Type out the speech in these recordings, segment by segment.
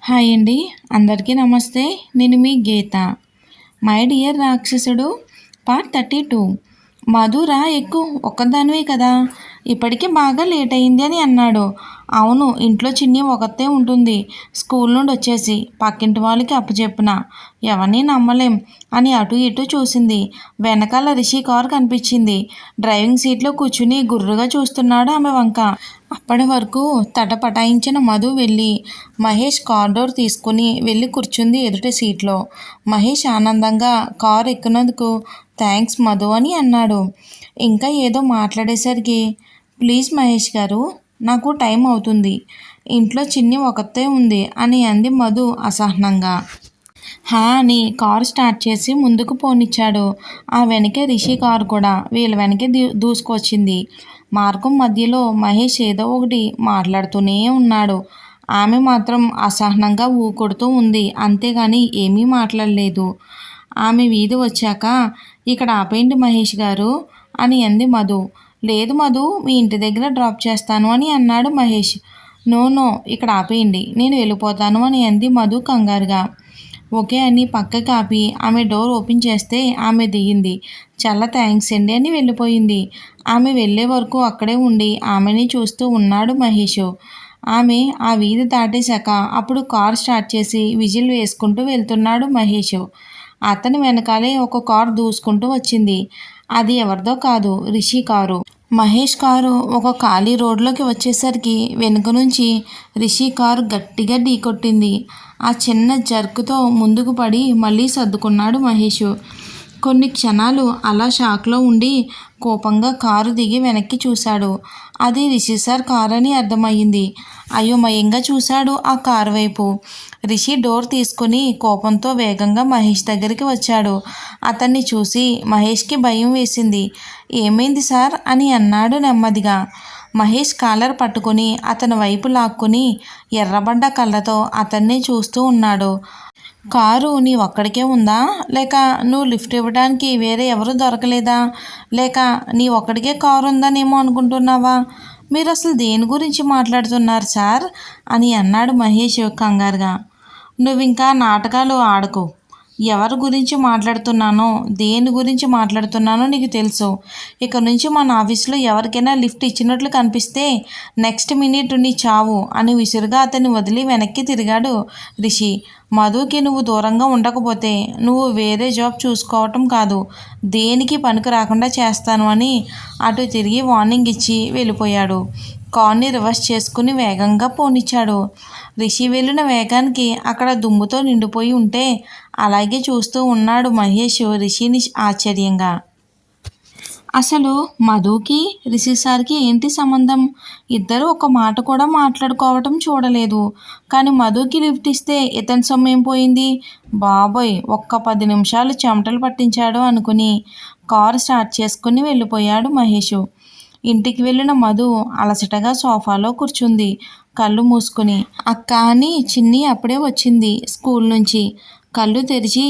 Hi అండి. అందరికీ నమస్తే. నేను మీ గీత. మై డియర్ రాక్షసుడు పార్ట్ 32. మధురా ఎక్కువ ఒక్కదానివే కదా, ఇప్పటికీ బాగా లేట్ అయింది అని అన్నాడు. అవును, ఇంట్లో చిన్ని ఒకతే ఉంటుంది. స్కూల్ నుండి వచ్చేసి పక్కింటి వాళ్ళకి అప్పచెప్పిన, ఎవరిని నమ్మలేం అని అటు ఇటు చూసింది. వెనకాల రిషి కారు కనిపించింది. డ్రైవింగ్ సీట్లో కూర్చుని గుర్రుగా చూస్తున్నాడు ఆమె వంక. అప్పటి వరకు తటపటాయించిన మధు వెళ్ళి మహేష్ కార్ డోర్ తీసుకుని వెళ్ళి కూర్చుంది ఎదుటి సీట్లో. మహేష్ ఆనందంగా కారు ఎక్కినందుకు థ్యాంక్స్ మధు అని అన్నాడు. ఇంకా ఏదో మాట్లాడేసరికి, ప్లీజ్ మహేష్ గారు, నాకు టైం అవుతుంది, ఇంట్లో చిన్ని ఒకతే ఉంది అని అంది మధు అసహనంగా. హా అని కారు స్టార్ట్ చేసి ముందుకు పోనిచ్చాడు. ఆ వెనకే రిషి కారు కూడా వీళ్ళ వెనకే దూసుకొచ్చింది. మార్గం మధ్యలో మహేష్ ఏదో ఒకటి మాట్లాడుతూనే ఉన్నాడు. ఆమె మాత్రం అసహనంగా ఊకొడుతూ ఉంది, అంతేగాని ఏమీ మాట్లాడలేదు. ఆమె వీధి వచ్చాక, ఇక్కడ ఆపేయండి మహేష్ గారు అని అంది మధు. లేదు మధు, మీ ఇంటి దగ్గర డ్రాప్ చేస్తాను అని అన్నాడు మహేష్. నో నో, ఇక్కడ ఆపేయండి, నేను వెళ్ళిపోతాను అని అంది మధు కంగారుగా. ఓకే అని పక్కకి ఆపి ఆమె డోర్ ఓపెన్ చేస్తే ఆమె దిగింది. చాలా థ్యాంక్స్ అండి అని వెళ్ళిపోయింది. ఆమె వెళ్ళే వరకు అక్కడే ఉండి ఆమెని చూస్తూ ఉన్నాడు మహేష్. ఆమె ఆ వీధి దాటేశాక అప్పుడు కార్ స్టార్ట్ చేసి విజిల్ వేసుకుంటూ వెళ్తున్నాడు మహేష్. అతని వెనకాలే ఒక కారు దూసుకుంటూ వచ్చింది. అది ఎవరిదో కాదు, రిషి కారు. మహేష్ కారు ఒక ఖాళీ రోడ్లోకి వచ్చేసరికి వెనుక నుంచి రిషి కారు గట్టిగా ఢీకొట్టింది. ఆ చిన్న జర్కుతో ముందుకు పడి మళ్ళీ సర్దుకున్నాడు మహేష్. కొన్ని క్షణాలు అలా షాక్లో ఉండి కోపంగా కారు దిగి వెనక్కి చూశాడు. అది రిషి సార్ కారు అని అర్థమయ్యింది. అయోమయంగా చూశాడు ఆ కారు వైపు. రిషి డోర్ తీసుకుని కోపంతో వేగంగా మహేష్ దగ్గరికి వచ్చాడు. అతన్ని చూసి మహేష్కి భయం వేసింది. ఏమైంది సార్ అని అన్నాడు నెమ్మదిగా. మహేష్ కాలర్ పట్టుకుని అతని వైపు లాక్కుని ఎర్రబడ్డ కళ్ళతో అతన్నే చూస్తూ ఉన్నాడు. కారు నీ ఒక్కడికే ఉందా, లేక నువ్వు లిఫ్ట్ ఇవ్వడానికి వేరే ఎవరు దొరకలేదా, లేక నీ ఒక్కడికే కారు ఉందనేమో అనుకుంటున్నావా? మీరు అసలు దేని గురించి మాట్లాడుతున్నారు సార్ అని అన్నాడు మహేష్ కంగారుగా. నువ్వింకా నాటకాలు ఆడకు. ఎవరి గురించి మాట్లాడుతున్నానో, దేని గురించి మాట్లాడుతున్నానో నీకు తెలుసు. ఇక నుంచి మన ఆఫీస్లో ఎవరికైనా లిఫ్ట్ ఇచ్చినట్లు కనిపిస్తే నెక్స్ట్ మినిట్ నీ చావు అని విసురుగా అతన్ని వదిలి వెనక్కి తిరిగాడు రిషి. మధుకి నువ్వు దూరంగా ఉండకపోతే నువ్వు వేరే జాబ్ చూసుకోవటం కాదు, దేనికి పనికి రాకుండా చేస్తాను అని అటు తిరిగి వార్నింగ్ ఇచ్చి వెళ్ళిపోయాడు. కార్ని రివర్స్ చేసుకుని వేగంగా పోనిచ్చాడు. రిషి వెళ్ళిన వేగానికి అక్కడ దుమ్ముతో నిండిపోయి ఉంటే అలాగే చూస్తూ ఉన్నాడు మహేష్ రిషిని ఆశ్చర్యంగా. అసలు మధుకి రిషి సార్కి ఏంటి సంబంధం? ఇద్దరు ఒక మాట కూడా మాట్లాడుకోవటం చూడలేదు. కానీ మధుకి లిఫ్ట్ ఇస్తే ఇతని సొమ్మేం పోయింది? బాబోయ్, ఒక్క 10 నిమిషాలు చెమటలు పట్టించాడు అనుకుని కారు స్టార్ట్ చేసుకుని వెళ్ళిపోయాడు మహేష్. ఇంటికి వెళ్ళిన మధు అలసటగా సోఫాలో కూర్చుంది కళ్ళు మూసుకుని. అక్క అని చిన్ని అప్పుడే వచ్చింది స్కూల్ నుంచి. కళ్ళు తెరిచి,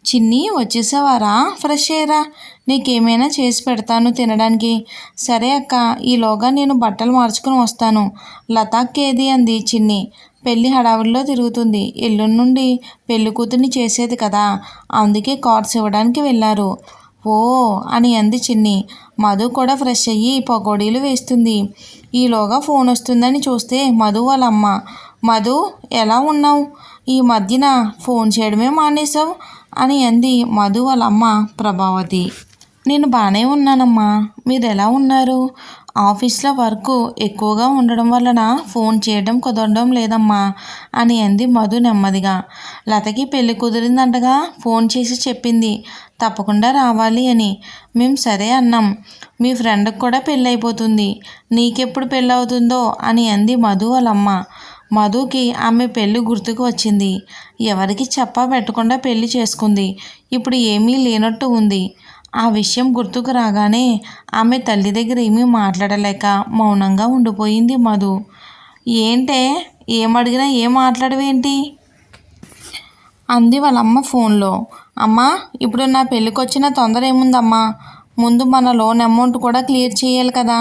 చిన్ని వచ్చేసావారా, ఫ్రెష్ అయ్యరా, నీకేమైనా చేసి పెడతాను తినడానికి. సరే అక్క, ఈలోగా నేను బట్టలు మార్చుకుని వస్తాను. లతాక్కేది అంది చిన్ని. పెళ్లి హడావుల్లో తిరుగుతుంది. ఎల్లుండి నుండి పెళ్లి కూతుర్ని చేసేది కదా, అందుకే కార్డ్స్ ఇవ్వడానికి వెళ్ళారు. ఓ అని అంది చిన్ని. మధు కూడా ఫ్రెష్ అయ్యి పకోడీలు వేస్తుంది. ఈలోగా ఫోన్ వస్తుందని చూస్తే మధు వాళ్ళ అమ్మ. మధు, ఎలా ఉన్నావు? ఈ మధ్యన ఫోన్ చేయడమే మానేశావు అని అంది మధు వాళ్ళ అమ్మ ప్రభావతి. నేను బాగానే ఉన్నానమ్మా, మీరు ఎలా ఉన్నారు? ఆఫీస్లో వర్క్ ఎక్కువగా ఉండడం వలన ఫోన్ చేయడం కుదరడం లేదమ్మా అని అంది మధు నెమ్మదిగా. లతకి పెళ్ళి కుదిరిందంటగా, ఫోన్ చేసి చెప్పింది తప్పకుండా రావాలి అని. మేము సరే అన్నాం. మీ ఫ్రెండ్కి కూడా పెళ్ళి అయిపోతుంది, నీకెప్పుడు పెళ్ళి అవుతుందో అని అంది మధు వాళ్ళమ్మ. మధుకి ఆమె పెళ్ళి గుర్తుకు వచ్చింది. ఎవరికి చెప్పా పెట్టకుండా పెళ్లి చేసుకుంది. ఇప్పుడు ఏమీ లేనట్టు ఉంది. ఆ విషయం గుర్తుకు రాగానే ఆమె తల్లి దగ్గర ఏమీ మాట్లాడలేక మౌనంగా ఉండిపోయింది మధు. ఏంటే, ఏమడిగినా ఏం మాట్లాడవేంటి అంది వాళ్ళమ్మ ఫోన్లో. అమ్మా, ఇప్పుడు నా పెళ్ళికి వచ్చిన తొందర ఏముందమ్మా, ముందు మన లోన్ అమౌంట్ కూడా క్లియర్ చేయాలి కదా,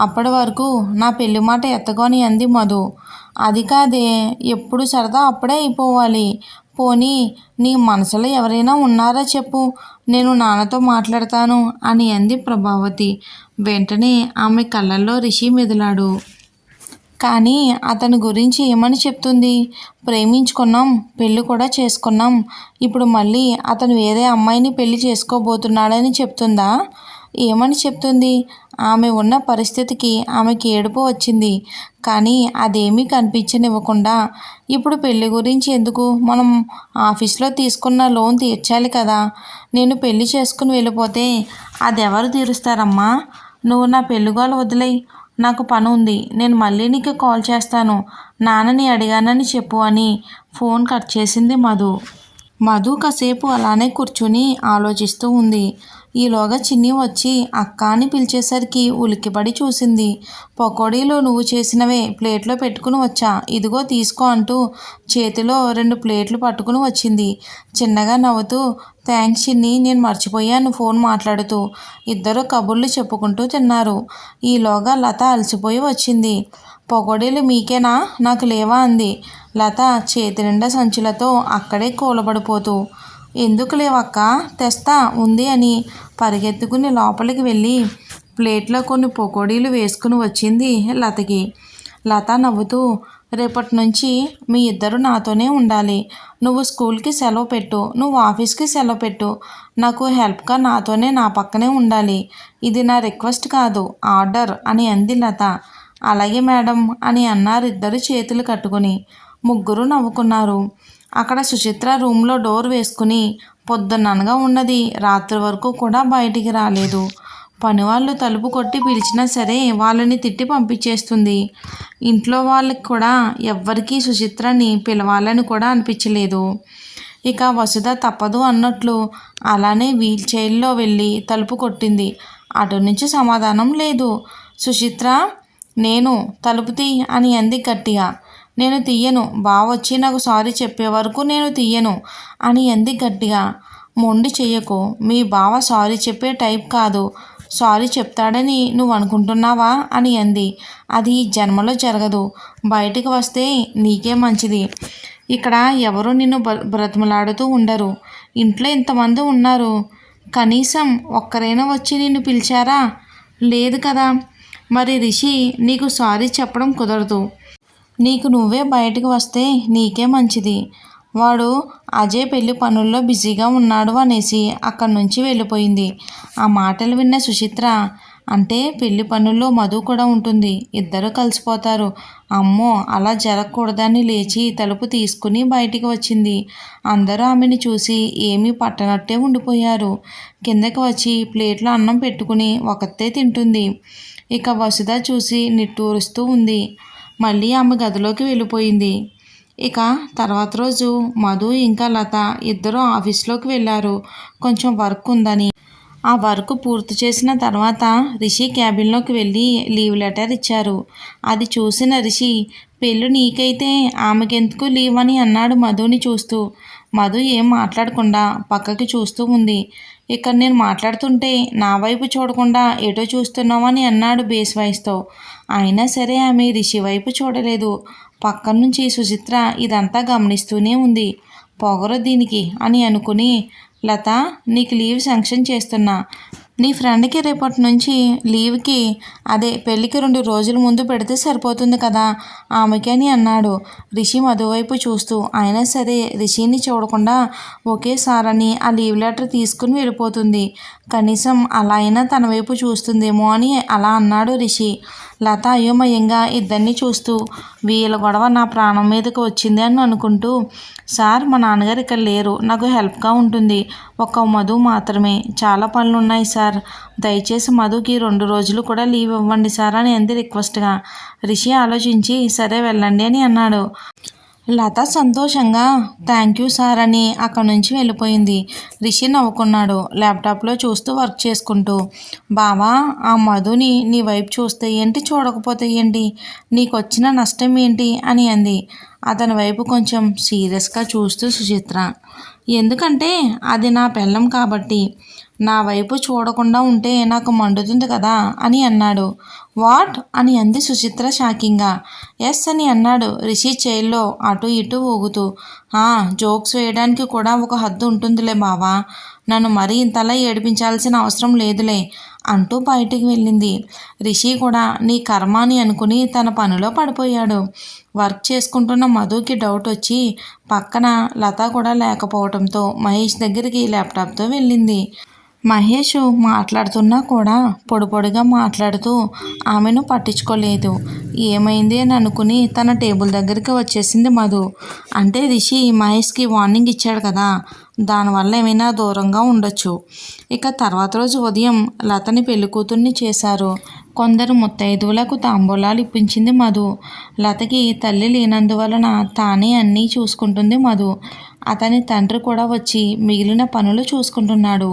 అప్పటి వరకు నా పెళ్లి మాట ఎత్తకొని అంది మధు. అది కాదే, ఎప్పుడు సరదా అప్పుడే అయిపోవాలి. పోనీ నీ మనసులో ఎవరైనా ఉన్నారా చెప్పు, నేను నాన్నతో మాట్లాడతాను అని అంది ప్రభావతి. వెంటనే ఆమె కళ్ళల్లో రిషి మెదిలాడు. కానీ అతని గురించి ఏమని చెప్తుంది? ప్రేమించుకున్నాం, పెళ్ళి కూడా చేసుకున్నాం. ఇప్పుడు మళ్ళీ అతను వేరే అమ్మాయిని పెళ్లి చేసుకోబోతున్నాడని చెప్తుందా? ఏమని చెప్తుంది? ఆమె ఉన్న పరిస్థితికి ఆమెకి ఏడుపు వచ్చింది. కానీ అదేమీ కనిపించనివ్వకుండా ఇప్పుడు పెళ్లి గురించి ఎందుకు? మనం ఆఫీస్లో తీసుకున్న లోన్ తీర్చాలి కదా. నేను పెళ్లి చేసుకుని వెళ్ళిపోతే అదెవరు తీరుస్తారమ్మా? నువ్వు నా పెళ్ళిగోల వదిలేయ్. నాకు పని ఉంది. నేను మళ్ళీ నీకు కాల్ చేస్తాను. నాన్నని అడిగానని చెప్పు అని ఫోన్ కట్ చేసింది మధు. మధు కాసేపు అలానే కూర్చుని ఆలోచిస్తూ ఉంది. ఈలోగా చిన్ని వచ్చి అక్క అని పిలిచేసరికి ఉలిక్కిపడి చూసింది. పకోడీలు నువ్వు చేసినవే ప్లేట్లో పెట్టుకుని వచ్చా, ఇదిగో తీసుకో అంటూ చేతిలో 2 ప్లేట్లు పట్టుకుని వచ్చింది. చిన్నగా నవ్వుతూ, థ్యాంక్స్ చిన్ని, నేను మర్చిపోయాను ఫోన్ మాట్లాడుతూ. ఇద్దరు కబుర్లు చెప్పుకుంటూ తిన్నారు. ఈలోగా లత అలసిపోయి వచ్చింది. పకోడీలు మీకేనా, నాకు లేవా అంది లత చేతి నిండా సంచులతో అక్కడే కూలబడిపోతూ. ఎందుకు లేవక్క, తెస్తా ఉంది అని పరిగెత్తుకుని లోపలికి వెళ్ళి ప్లేట్లో కొన్ని పకోడీలు వేసుకుని వచ్చింది లతకి. లత నవ్వుతూ, రేపటి నుంచి మీ ఇద్దరు నాతోనే ఉండాలి. నువ్వు స్కూల్కి సెలవు పెట్టు, నువ్వు ఆఫీస్కి సెలవు పెట్టు. నాకు హెల్ప్గా నాతోనే నా పక్కనే ఉండాలి. ఇది నా రిక్వెస్ట్ కాదు, ఆర్డర్ అని అంది లత. అలాగే మేడం అని అన్నారు ఇద్దరు చేతులు కట్టుకుని. ముగ్గురు నవ్వుకున్నారు. అక్కడ సుచిత్ర రూమ్లో డోర్ వేసుకుని పొద్దున్ననగా ఉన్నది. రాత్రి వరకు కూడా బయటికి రాలేదు. పనివాళ్ళు తలుపు కొట్టి పిలిచినా సరే వాళ్ళని తిట్టి పంపించేస్తుంది. ఇంట్లో వాళ్ళకి కూడా ఎవ్వరికీ సుచిత్రని పిలవాలని కూడా అనిపించలేదు. ఇక వసుధ తప్పదు అన్నట్లు అలానే వీల్ చైర్లో వెళ్ళి తలుపు కొట్టింది. అటు నుంచి సమాధానం లేదు. సుచిత్ర, నేను తలుపు తీ అని అంది గట్టిగా. నేను తీయను, బావొచ్చి నాకు సారీ చెప్పే వరకు నేను తీయను అని అంది గట్టిగా. మొండి చెయ్యకు, మీ బావ సారీ చెప్పే టైప్ కాదు. సారీ చెప్తాడని నువ్వు అనుకుంటున్నావా అని అంది. అది జన్మలో జరగదు. బయటికి వస్తే నీకే మంచిది. ఇక్కడ ఎవరు నిన్ను బ్రతిమలాడుతూ ఉండరు. ఇంట్లో ఇంతమంది ఉన్నారు, కనీసం ఒక్కరైనా వచ్చి నిన్ను పిలిచారా? లేదు కదా. మరి రిషి నీకు సారీ చెప్పడం కుదరదు. నీకు నువ్వే బయటకు వస్తే నీకే మంచిది. వాడు అజయ్ పెళ్లి పనుల్లో బిజీగా ఉన్నాడు అనేసి అక్కడి నుంచి వెళ్ళిపోయింది. ఆ మాటలు విన్న సుచిత్ర, అంటే పెళ్లి పనుల్లో మధు కూడా ఉంటుంది, ఇద్దరు కలిసిపోతారు. అమ్మో, అలా జరగకూడదని లేచి తలుపు తీసుకుని బయటికి వచ్చింది. అందరూ ఆమెను చూసి ఏమీ పట్టనట్టే ఉండిపోయారు. కిందకి వచ్చి ప్లేట్లో అన్నం పెట్టుకుని ఒకతే తింటుంది. ఇక వసుధ చూసి నిట్టూరుస్తూ ఉంది. మళ్ళీ ఆమె గదిలోకి వెళ్ళిపోయింది. ఇక తర్వాత రోజు మధు ఇంకా లత ఇద్దరు ఆఫీస్లోకి వెళ్ళారు. కొంచెం వర్క్ ఉందని. ఆ వర్క్ పూర్తి చేసిన తర్వాత రిషి క్యాబిన్లోకి వెళ్ళి లీవ్ లెటర్ ఇచ్చారు. అది చూసిన రిషి, పెళ్ళి నీకైతే ఆమెకెందుకు లీవ్ అని అన్నాడు మధుని చూస్తూ. మధు ఏం మాట్లాడకుండా పక్కకి చూస్తూ ఉంది. ఇక్కడ నేను మాట్లాడుతుంటే నా వైపు చూడకుండా ఎటో చూస్తున్నావని అన్నాడు బేస్ వాయిస్తో. అయినా సరే ఆమె రిషి వైపు చూడలేదు. పక్క నుంచి సుచిత్ర ఇదంతా గమనిస్తూనే ఉంది. పొగరు దీనికి అని అనుకుని, లత, నీకు లీవ్ శాంక్షన్ చేస్తున్నా. నీ ఫ్రెండ్కి రేపటి నుంచి లీవ్కి, అదే పెళ్ళికి 2 రోజుల ముందు పెడితే సరిపోతుంది కదా ఆమెకి అని అన్నాడు రిషి మధువైపు చూస్తూ. అయినా సరే రిషిని చూడకుండా ఒకేసారని ఆ లీవ్ లెటర్ తీసుకుని వెళ్ళిపోతుంది. కనీసం అలా అయినా తన వైపు చూస్తుందేమో అని అలా అన్నాడు రిషి. లత అయోమయంగా ఇద్దరిని చూస్తూ, వీళ్ళ గొడవ నా ప్రాణం మీదకి వచ్చింది అని అనుకుంటూ, సార్ మా నాన్నగారు ఇక్కడ లేరు, నాకు హెల్ప్గా ఉంటుంది. ఒక్క మధు మాత్రమే, చాలా పనులు ఉన్నాయి సార్, దయచేసి మధుకి 2 రోజులు కూడా లీవ్ ఇవ్వండి సార్ అని అంది రిక్వెస్ట్గా. రిషి ఆలోచించి సరే వెళ్ళండి అని అన్నాడు. లత సంతోషంగా థ్యాంక్ యూ సార్ అని అక్కడి నుంచి వెళ్ళిపోయింది. రిషి నవ్వుకున్నాడు ల్యాప్టాప్లో చూస్తూ వర్క్ చేసుకుంటూ. బావా, ఆ మధుని నీ వైపు చూస్తే ఏంటి, చూడకపోతే ఏంటి, నీకు వచ్చిన నష్టం ఏంటి అని అంది. అతని వైపు కొంచెం సీరియస్గా చూస్తూ సుచిత్ర. ఎందుకంటే అది నా పెళ్ళం కాబట్టి. నా వైపు చూడకుండా ఉంటే నాకు మండుతుంది కదా అని అన్నాడు. వాట్ అని అంది సుచిత్ర షాకింగ్గా. ఎస్ అని అన్నాడు రిషి చైర్లో అటు ఇటు ఊగుతూ. జోక్స్ వేయడానికి కూడా ఒక హద్దు ఉంటుందిలే బావా, నన్ను మరీ ఇంతలా ఏడిపించాల్సిన అవసరం లేదులే అంటూ బయటికి వెళ్ళింది. రిషి కూడా నీ కర్మ అని అనుకుని తన పనిలో పడిపోయాడు. వర్క్ చేసుకుంటున్న మధుకి డౌట్ వచ్చి పక్కన లత కూడా లేకపోవడంతో మహేష్ దగ్గరికి ల్యాప్టాప్తో వెళ్ళింది. మహేష్ మాట్లాడుతున్నా కూడా పొడిగా మాట్లాడుతూ ఆమెను పట్టించుకోలేదు. ఏమైంది అని అనుకుని తన టేబుల్ దగ్గరికి వచ్చేసింది మధు. అంటే రిషి మహేష్కి వార్నింగ్ ఇచ్చాడు కదా, దానివల్ల ఏమైనా దూరంగా ఉండొచ్చు. ఇక తర్వాత రోజు ఉదయం లతని పెళ్ళికూతుర్ని చేశారు. కొందరు ముత్తైదువులకు తాంబూలాలు ఇప్పించింది మధు. లతకి తల్లి లేనందువలన తానే అన్నీ చూసుకుంటుంది మధు. అతని తండ్రి కూడా వచ్చి మిగిలిన పనులు చూసుకుంటున్నాడు.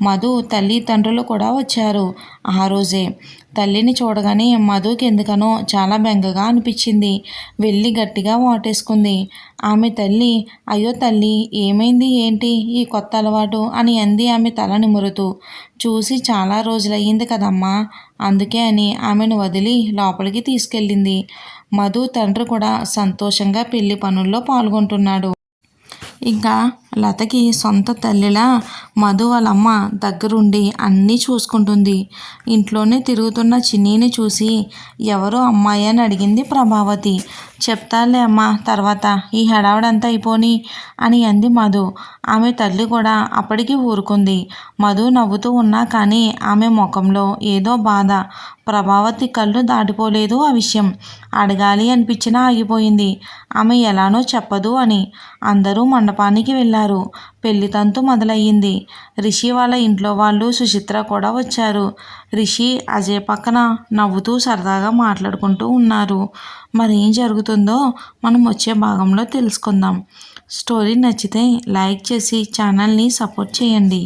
మధు తల్లి తండ్రులు కూడా వచ్చారు ఆ రోజే. తల్లిని చూడగానే మధుకి ఎందుకనో చాలా బెంగగా అనిపించింది. వెళ్ళి గట్టిగా వాటేసుకుంది. ఆమె తల్లి, అయ్యో తల్లి ఏమైంది ఏంటి ఈ కొత్త అలవాటు అని అంది ఆమె తల నిమురుతూ. చూసి చాలా రోజులయ్యింది కదమ్మా, అందుకే అని ఆమెను వదిలి లోపలికి తీసుకెళ్ళింది. మధు తండ్రి కూడా సంతోషంగా పెళ్లి పనుల్లో పాల్గొంటున్నాడు. ఇంకా లతకి సొంత తల్లిలా మధు వాళ్ళమ్మ దగ్గరుండి అన్నీ చూసుకుంటుంది. ఇంట్లోనే తిరుగుతున్న చిన్నీని చూసి ఎవరో అమ్మాయి అని అడిగింది ప్రభావతి. చెప్తాలే అమ్మా తర్వాత, ఈ హడావిడంతా అయిపోని అని అంది మధు. ఆమె తల్లి కూడా అప్పటికి ఊరుకుంది. మధు నవ్వుతూ ఉన్నా కానీ ఆమె ముఖంలో ఏదో బాధ. ప్రభావతి కళ్ళు దాటిపోలేదు ఆ విషయం. అడగాలి అనిపించినా ఆగిపోయింది. ఆమె ఎలానో చెప్పదు అని. అందరూ మండపానికి వెళ్ళారు. పెళ్లి తంతు మొదలయ్యింది. రిషి వాళ్ళ ఇంట్లో వాళ్ళు సుచిత్ర కూడా వచ్చారు. రిషి అజయ్ పక్కన నవ్వుతూ సరదాగా మాట్లాడుకుంటూ ఉన్నారు. మరేం జరుగుతుందో మనం వచ్చే భాగంలో తెలుసుకుందాం. స్టోరీ నచ్చితే లైక్ చేసి ఛానల్ని సపోర్ట్ చేయండి.